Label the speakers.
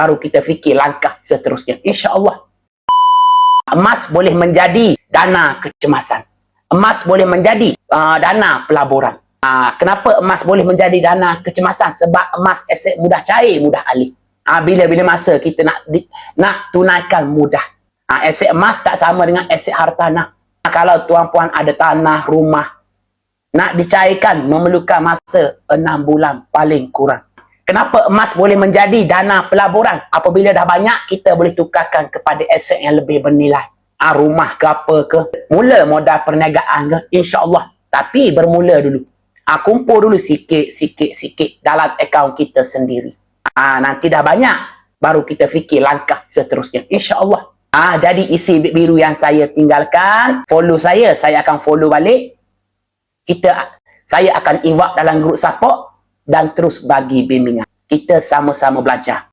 Speaker 1: baru kita fikir langkah seterusnya. InsyaAllah. Emas boleh menjadi dana kecemasan. Emas boleh menjadi dana pelaburan. Kenapa emas boleh menjadi dana kecemasan? Sebab emas aset mudah cair, mudah alih. Bila-bila masa kita nak tunaikan mudah. Aset emas tak sama dengan aset hartanah. Kalau tuan-puan ada tanah, rumah, nak dicairkan memerlukan masa 6 bulan paling kurang. Kenapa emas boleh menjadi dana pelaburan? Apabila dah banyak, kita boleh tukarkan kepada aset yang lebih bernilai. Rumah ke apa ke. Mula modal perniagaan ke, insyaAllah. Tapi bermula dulu. Kumpul dulu sikit dalam akaun kita sendiri. Nanti dah banyak, baru kita fikir langkah seterusnya. InsyaAllah. Jadi isi biru yang saya tinggalkan, follow saya akan follow balik. Saya akan invite dalam grup support dan terus bagi bimbingan. Kita sama-sama belajar.